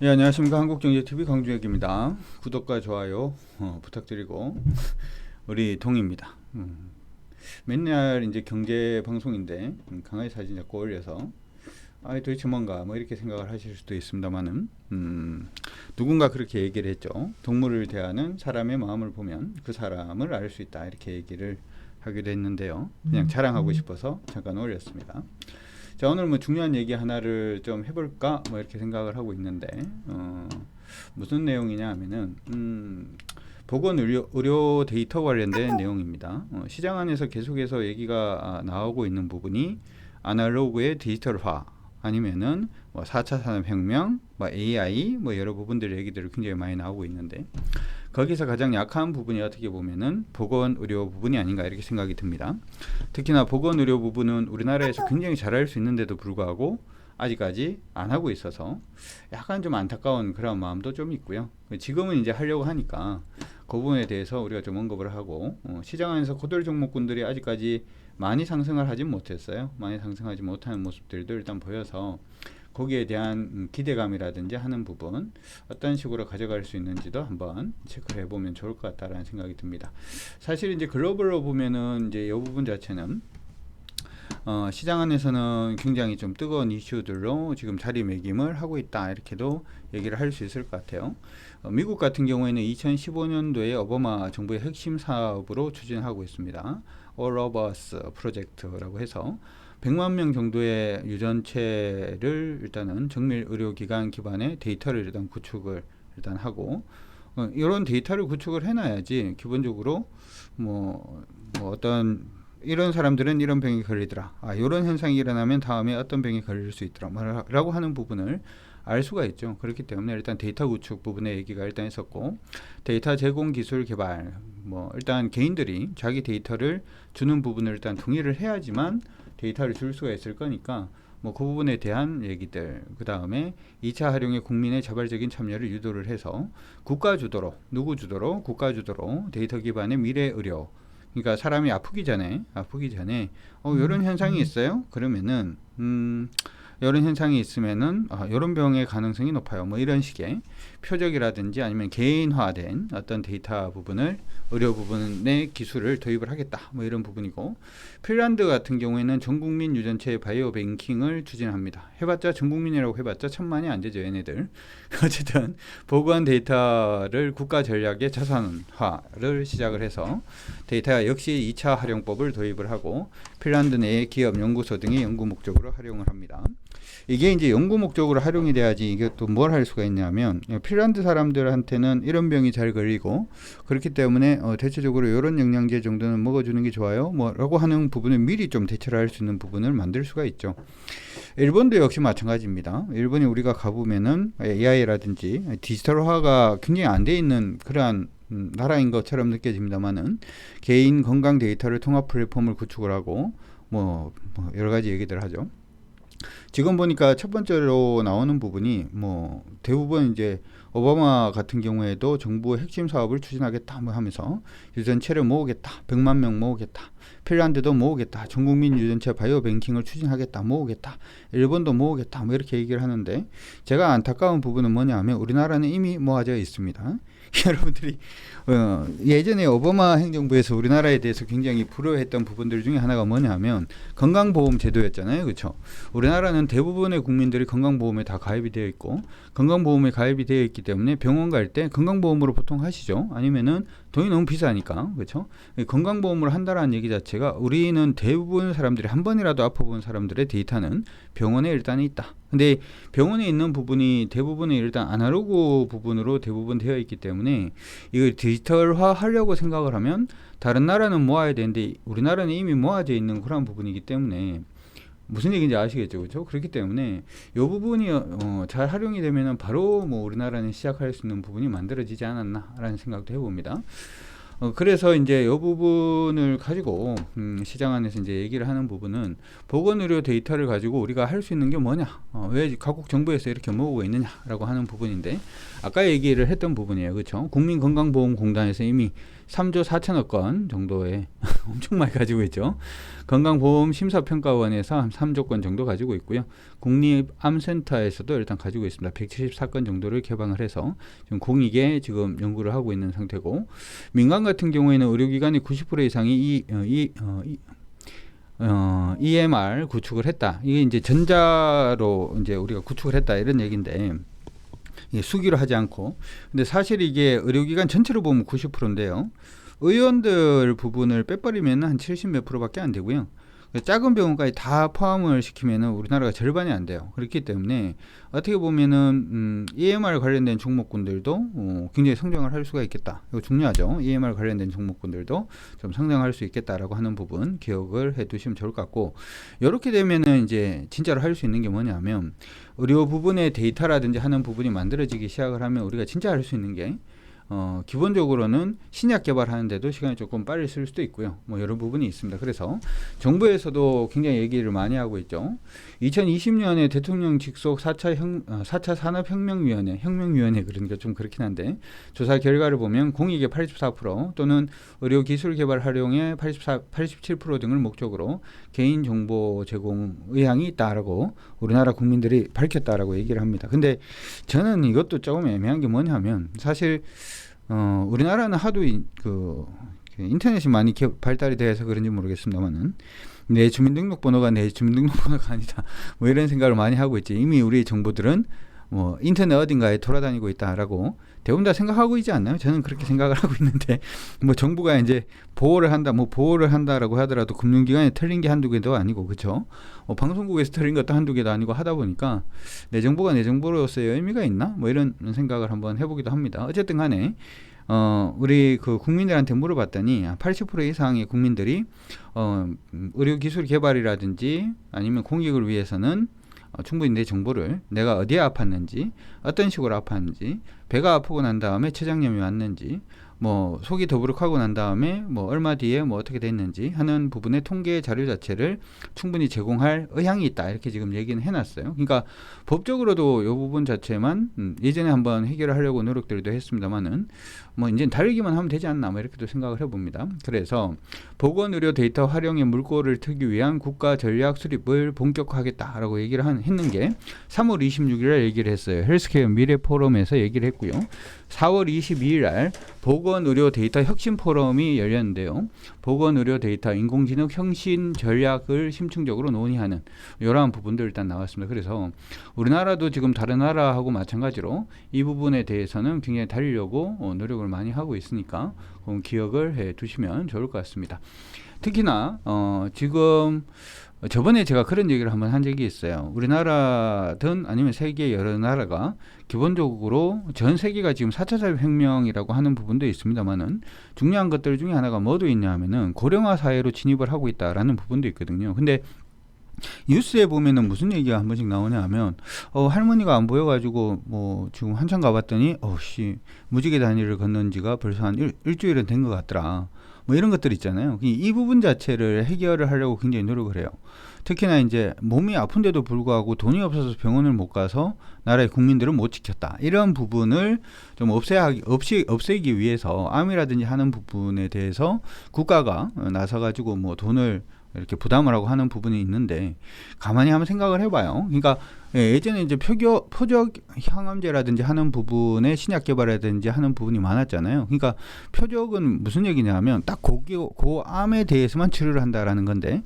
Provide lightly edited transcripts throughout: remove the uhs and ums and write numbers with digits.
예, 안녕하십니까. 한국경제TV 강주혁입니다. 구독과 좋아요 부탁드리고 우리 동입니다. 맨날 이제 경제 방송인데 강아지 사진 자꾸 올려서 도대체 뭔가 뭐 이렇게 생각을 하실 수도 있습니다만은 누군가 그렇게 얘기를 했죠. 동물을 대하는 사람의 마음을 보면 그 사람을 알 수 있다, 이렇게 얘기를 하기도 했는데요. 그냥 자랑하고 싶어서 잠깐 올렸습니다. 자, 오늘 뭐 중요한 얘기 하나를 좀 해볼까 뭐 이렇게 생각을 하고 있는데 무슨 내용이냐 하면은 보건의료 데이터 관련된 내용입니다. 시장 안에서 계속해서 얘기가 나오고 있는 부분이 아날로그의 디지털화, 아니면은 뭐 4차 산업혁명, 뭐 AI, 뭐 여러 부분들 얘기들이 굉장히 많이 나오고 있는데, 거기서 가장 약한 부분이 어떻게 보면은 보건의료 부분이 아닌가, 이렇게 생각이 듭니다. 특히나 보건의료 부분은 우리나라에서 굉장히 잘할 수 있는데도 불구하고 아직까지 안 하고 있어서 약간 좀 안타까운 그런 마음도 좀 있고요. 지금은 이제 하려고 하니까 그 부분에 대해서 우리가 좀 언급을 하고, 시장 안에서 고들 종목군들이 아직까지 많이 상승을 하진 못했어요. 많이 상승하지 못하는 모습들도 일단 보여서 거기에 대한 기대감이라든지 하는 부분, 어떤 식으로 가져갈 수 있는지도 한번 체크를 해보면 좋을 것 같다라는 생각이 듭니다. 사실 이제 글로벌로 보면은 이제 이 부분 자체는 시장 안에서는 굉장히 좀 뜨거운 이슈들로 지금 자리매김을 하고 있다, 이렇게도 얘기를 할 수 있을 것 같아요. 미국 같은 경우에는 2015년도에 오바마 정부의 핵심 사업으로 추진하고 있습니다. All of Us 프로젝트라고 해서 100만 명 정도의 유전체를 일단은 정밀 의료기관 기반의 데이터를 일단 구축을 일단 하고, 이런 데이터를 구축을 해놔야지 기본적으로 뭐 어떤 이런 사람들은 이런 병이 걸리더라, 이런 현상이 일어나면 다음에 어떤 병이 걸릴 수 있더라 라고 하는 부분을 알 수가 있죠. 그렇기 때문에 일단 데이터 구축 부분에 얘기가 일단 있었고, 데이터 제공 기술 개발, 뭐 일단 개인들이 자기 데이터를 주는 부분을 일단 동의를 해야지만 데이터를 줄 수가 있을 거니까, 뭐 그 부분에 대한 얘기들, 그 다음에 2차 활용에 국민의 자발적인 참여를 유도를 해서 국가 주도로, 누구 주도로, 국가 주도로 데이터 기반의 미래 의료, 그러니까 사람이 아프기 전에 이런 현상이 있어요. 그러면은 이런 현상이 있으면은 이런 병의 가능성이 높아요. 뭐 이런 식의 표적이라든지 아니면 개인화된 어떤 데이터 부분을, 의료 부분의 기술을 도입을 하겠다, 뭐 이런 부분이고, 핀란드 같은 경우에는 전국민 유전체 바이오 뱅킹을 추진합니다. 해봤자 전국민이라고 해봤자 천만이 안 되죠, 얘네들. 어쨌든 보건 데이터를 국가 전략의 자산화를 시작을 해서 데이터 역시 2차 활용법을 도입을 하고 핀란드 내의 기업, 연구소 등의 연구 목적으로 활용을 합니다. 이게 이제 연구 목적으로 활용이 돼야지 이게 또 뭘 할 수가 있냐면, 핀란드 사람들한테는 이런 병이 잘 걸리고 그렇기 때문에 대체적으로 이런 영양제 정도는 먹어주는 게 좋아요, 뭐라고 하는 부분을 미리 좀 대처를 할 수 있는 부분을 만들 수가 있죠. 일본도 역시 마찬가지입니다. 일본이 우리가 가보면은 AI라든지 디지털화가 굉장히 안 돼 있는 그러한 나라인 것처럼 느껴집니다만은, 개인 건강 데이터를 통합 플랫폼을 구축을 하고 뭐 여러 가지 얘기들 하죠. 지금 보니까 첫 번째로 나오는 부분이 뭐 대부분 이제 오바마 같은 경우에도 정부의 핵심 사업을 추진하겠다 뭐 하면서 유전체를 모으겠다, 100만 명 모으겠다, 핀란드도 모으겠다, 전국민 유전체 바이오 뱅킹을 추진하겠다, 모으겠다, 일본도 모으겠다, 뭐 이렇게 얘기를 하는데, 제가 안타까운 부분은 뭐냐 하면 우리나라는 이미 모아져 있습니다. 여러분들이 예전에 오바마 행정부에서 우리나라에 대해서 굉장히 불효했던 부분들 중에 하나가 뭐냐면 건강보험 제도였잖아요, 그렇죠? 우리나라는 대부분의 국민들이 건강보험에 다 가입이 되어 있고, 건강보험에 가입이 되어 있기 때문에 병원 갈 때 건강보험으로 보통 하시죠. 아니면은 돈이 너무 비싸니까, 그렇죠? 건강보험을 한다라는 얘기 자체가, 우리는 대부분 사람들이 한 번이라도 아파본 사람들의 데이터는 병원에 일단 있다. 근데 병원에 있는 부분이 대부분이 일단 아날로그 부분으로 대부분 되어 있기 때문에 이걸 디지털화 하려고 생각을 하면 다른 나라는 모아야 되는데 우리나라는 이미 모아져 있는 그런 부분이기 때문에, 무슨 얘기인지 아시겠죠, 그렇죠? 그렇기 때문에 이 부분이 잘 활용이 되면은 바로 뭐 우리나라는 시작할 수 있는 부분이 만들어지지 않았나라는 생각도 해봅니다. 그래서 이제 이 부분을 가지고 시장 안에서 이제 얘기를 하는 부분은, 보건의료 데이터를 가지고 우리가 할 수 있는 게 뭐냐, 왜 각국 정부에서 이렇게 모으고 있느냐라고 하는 부분인데, 아까 얘기를 했던 부분이에요, 그렇죠? 국민건강보험공단에서 이미 3조 4천억 건 정도의 엄청 많이 가지고 있죠. 건강보험 심사평가원에서 한 3조 건 정도 가지고 있고요. 국립암센터에서도 일단 가지고 있습니다. 174건 정도를 개방을 해서 지금 공익에 지금 연구를 하고 있는 상태고, 민간 같은 경우에는 의료기관의 90% 이상이 EMR 구축을 했다. 이게 이제 전자로 이제 우리가 구축을 했다 이런 얘기인데, 수기로 하지 않고. 근데 사실 이게 의료기관 전체로 보면 90%인데요. 의원들 부분을 빼버리면 한 70 몇 프로밖에 안 되고요. 작은 병원까지 다 포함을 시키면 우리나라가 절반이 안 돼요. 그렇기 때문에 어떻게 보면은 EMR 관련된 종목군들도 굉장히 성장을 할 수가 있겠다. 이거 중요하죠. EMR 관련된 종목군들도 좀 성장할 수 있겠다라고 하는 부분 기억을 해두시면 좋을 것 같고, 이렇게 되면은 이제 진짜로 할 수 있는 게 뭐냐면, 의료 부분의 데이터라든지 하는 부분이 만들어지기 시작을 하면 우리가 진짜 할 수 있는 게 기본적으로는 신약 개발하는데도 시간이 조금 빨리 쓸 수도 있고요. 뭐 이런 부분이 있습니다. 그래서 정부에서도 굉장히 얘기를 많이 하고 있죠. 2020년에 대통령 직속 4차 산업혁명위원회, 혁명위원회 그러니까 좀 그렇긴 한데, 조사 결과를 보면 공익의 84% 또는 의료기술 개발 활용의 87% 등을 목적으로 개인정보 제공 의향이 있다라고 우리나라 국민들이 밝혔다라고 얘기를 합니다. 근데 저는 이것도 조금 애매한 게 뭐냐면, 사실 우리나라는 하도 인터넷이 많이 발달이 돼서 그런지 모르겠습니다만은, 내 주민등록번호가 내 주민등록번호가 아니다, 뭐 이런 생각을 많이 하고 있지. 이미 우리 정보들은 뭐 인터넷 어딘가에 돌아다니고 있다라고 대부분 다 생각하고 있지 않나요? 저는 그렇게 생각을 하고 있는데, 뭐 정부가 이제 보호를 한다라고 하더라도 금융기관에 털린 게 한두 개도 아니고, 그렇죠? 방송국에서 털린 것도 한두 개도 아니고 하다 보니까 내 정보가 내 정보로서의 의미가 있나? 뭐 이런 생각을 한번 해보기도 합니다. 어쨌든 간에 우리 그 국민들한테 물어봤더니 80% 이상의 국민들이 의료기술 개발이라든지 아니면 공익을 위해서는 충분히 내 정보를, 내가 어디에 아팠는지, 어떤 식으로 아팠는지, 배가 아프고 난 다음에 췌장염이 왔는지, 뭐 속이 더부룩하고 난 다음에 뭐 얼마 뒤에 뭐 어떻게 됐는지 하는 부분의 통계 자료 자체를 충분히 제공할 의향이 있다, 이렇게 지금 얘기는 해놨어요. 그러니까 법적으로도 이 부분 자체만 예전에 한번 해결을 하려고 노력들도 했습니다만은, 뭐 이제 다르기만 하면 되지 않나, 뭐 이렇게도 생각을 해봅니다. 그래서 보건의료 데이터 활용의 물꼬를 트기 위한 국가 전략 수립을 본격화하겠다라고 얘기를 했는 게 3월 26일에 얘기를 했어요. 헬스케어 미래 포럼에서 얘기를 했고요. 4월 22일 날 보건의료 데이터 혁신 포럼이 열렸는데요. 보건의료 데이터 인공지능 혁신 전략을 심층적으로 논의하는 이러한 부분들 일단 나왔습니다. 그래서 우리나라도 지금 다른 나라하고 마찬가지로 이 부분에 대해서는 굉장히 달리려고 노력을 많이 하고 있으니까 기억을 해 두시면 좋을 것 같습니다. 특히나 지금 저번에 제가 그런 얘기를 한번 한 적이 있어요. 우리나라든 아니면 세계 여러 나라가 기본적으로 전 세계가 지금 4차 산업혁명이라고 하는 부분도 있습니다만은, 중요한 것들 중에 하나가 뭐도 있냐 하면은 고령화 사회로 진입을 하고 있다라는 부분도 있거든요. 근데 뉴스에 보면은 무슨 얘기가 한 번씩 나오냐 하면, 할머니가 안 보여가지고 뭐 지금 한참 가봤더니 무지개 다리를 건넌 지가 벌써 한 일주일은 된 것 같더라, 뭐 이런 것들 있잖아요. 이 부분 자체를 해결을 하려고 굉장히 노력을 해요. 특히나 이제 몸이 아픈데도 불구하고 돈이 없어서 병원을 못 가서 나라의 국민들은 못 지켰다, 이런 부분을 좀 없애기 위해서 암이라든지 하는 부분에 대해서 국가가 나서가지고 뭐 돈을 이렇게 부담을 하고 하는 부분이 있는데, 가만히 한번 생각을 해봐요. 그러니까 예전에 이제 표적 항암제라든지 하는 부분에 신약 개발이라든지 하는 부분이 많았잖아요. 그러니까 표적은 무슨 얘기냐면 딱 고암에 대해서만 치료를 한다라는 건데,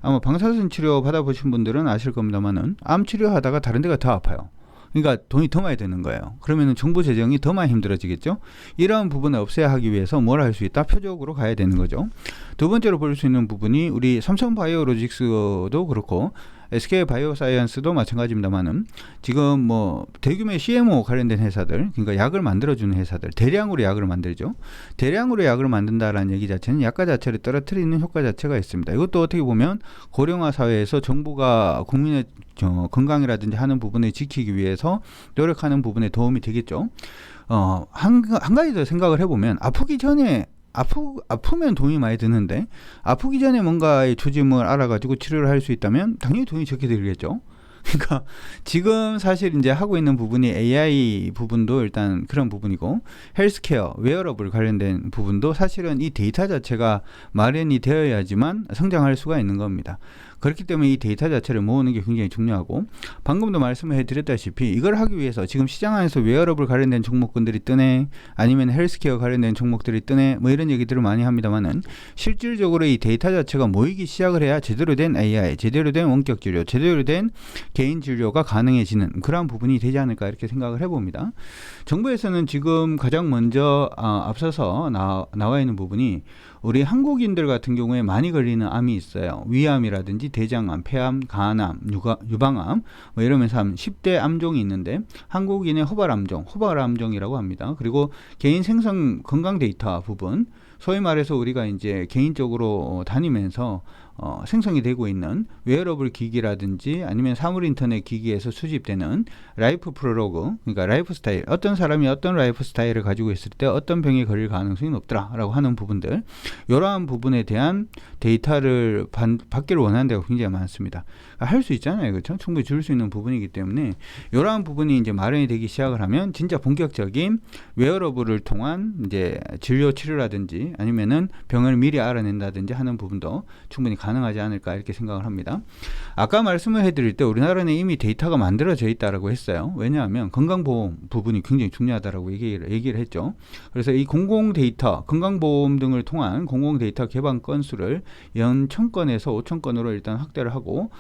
아마 방사선 치료 받아보신 분들은 아실 겁니다만은 암 치료하다가 다른 데가 더 아파요. 그러니까 돈이 더 많이 드는 거예요. 그러면 정부 재정이 더 많이 힘들어지겠죠. 이러한 부분을 없애야 하기 위해서 뭘 할 수 있다? 표적으로 가야 되는 거죠. 두 번째로 볼 수 있는 부분이 우리 삼성바이오로직스도 그렇고 SK바이오사이언스도 마찬가지입니다만은, 지금 뭐 대규모의 CMO 관련된 회사들, 그러니까 약을 만들어주는 회사들, 대량으로 약을 만들죠. 대량으로 약을 만든다라는 얘기 자체는 약가 자체를 떨어뜨리는 효과 자체가 있습니다. 이것도 어떻게 보면 고령화 사회에서 정부가 국민의 건강이라든지 하는 부분을 지키기 위해서 노력하는 부분에 도움이 되겠죠. 한 가지 더 생각을 해보면, 아프면 돈이 많이 드는데, 아프기 전에 뭔가의 조짐을 알아가지고 치료를 할 수 있다면 당연히 돈이 적게 들겠죠. 그러니까 지금 사실 이제 하고 있는 부분이 AI 부분도 일단 그런 부분이고, 헬스케어, 웨어러블 관련된 부분도 사실은 이 데이터 자체가 마련이 되어야지만 성장할 수가 있는 겁니다. 그렇기 때문에 이 데이터 자체를 모으는 게 굉장히 중요하고, 방금도 말씀을 해드렸다시피 이걸 하기 위해서 지금 시장 안에서 웨어러블 관련된 종목군들이 뜨네, 아니면 헬스케어 관련된 종목들이 뜨네, 뭐 이런 얘기들을 많이 합니다만은, 실질적으로 이 데이터 자체가 모이기 시작을 해야 제대로 된 AI, 제대로 된 원격 진료, 제대로 된 개인 진료가 가능해지는 그러한 부분이 되지 않을까 이렇게 생각을 해봅니다. 정부에서는 지금 가장 먼저 앞서서 나와 있는 부분이, 우리 한국인들 같은 경우에 많이 걸리는 암이 있어요. 위암이라든지 대장암, 폐암, 간암, 유방암, 뭐 이러면서 10대 암종이 있는데, 한국인의 호발암종이라고 합니다. 그리고 개인 생성 건강 데이터 부분, 소위 말해서 우리가 이제 개인적으로 다니면서 생성이 되고 있는 웨어러블 기기라든지 아니면 사물 인터넷 기기에서 수집되는 라이프 프로로그, 그러니까 라이프 스타일, 어떤 사람이 어떤 라이프 스타일을 가지고 있을 때 어떤 병에 걸릴 가능성이 높더라라고 하는 부분들, 이러한 부분에 대한 데이터를 받기를 원하는 데가 굉장히 많습니다. 할 수 있잖아요, 그렇죠? 충분히 줄 수 있는 부분이기 때문에 이러한 부분이 이제 마련이 되기 시작을 하면 진짜 본격적인 웨어러블을 통한 이제 진료 치료라든지 아니면은 병을 미리 알아낸다든지 하는 부분도 충분히 가능하지 않을까 이렇게 생각을 합니다. 아까 말씀을 해드릴 때 우리나라는 이미 데이터가 만들어져 있다라고 했어요. 왜냐하면 건강보험 부분이 굉장히 중요하다라고 얘기를 했죠. 그래서 이 공공 데이터, 건강보험 등을 통한 공공 데이터 개방 건수를 연 1000건에서 5000건으로 일단 확대를 하고,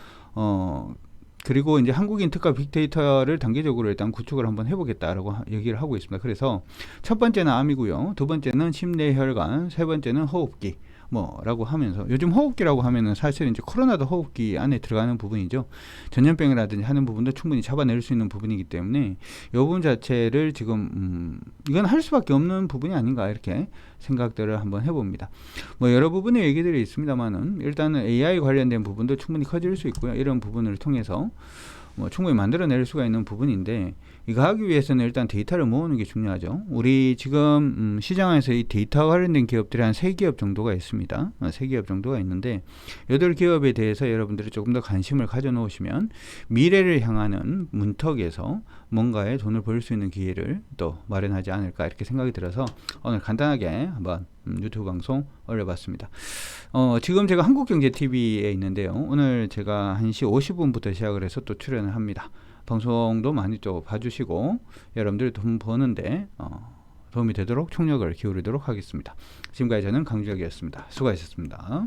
그리고 이제 한국인 특화 빅데이터를 단계적으로 일단 구축을 한번 해보겠다라고 얘기를 하고 있습니다. 그래서 첫 번째는 암이고요, 두 번째는 심뇌혈관, 세 번째는 호흡기 라고 하면서, 요즘 호흡기라고 하면은 사실 이제 코로나도 호흡기 안에 들어가는 부분이죠. 전염병이라든지 하는 부분도 충분히 잡아낼 수 있는 부분이기 때문에 이 부분 자체를 지금 이건 할 수밖에 없는 부분이 아닌가 이렇게 생각들을 한번 해봅니다. 뭐 여러 부분의 얘기들이 있습니다만은 일단은 AI 관련된 부분도 충분히 커질 수 있고요. 이런 부분을 통해서 충분히 만들어낼 수가 있는 부분인데, 이거 하기 위해서는 일단 데이터를 모으는 게 중요하죠. 우리 지금 시장에서 이 데이터 관련된 기업들이 한 3기업 정도가 있습니다. 3기업 정도가 있는데, 8기업에 대해서 여러분들이 조금 더 관심을 가져 놓으시면 미래를 향하는 문턱에서 뭔가에 돈을 벌 수 있는 기회를 또 마련하지 않을까 이렇게 생각이 들어서 오늘 간단하게 한번 유튜브 방송 올려봤습니다. 지금 제가 한국경제TV에 있는데요, 오늘 제가 1시 50분부터 시작을 해서 또 출연을 합니다. 방송도 많이 또 봐주시고 여러분들이 돈 버는데 도움이 되도록 총력을 기울이도록 하겠습니다. 지금까지 저는 강주혁이었습니다. 수고하셨습니다.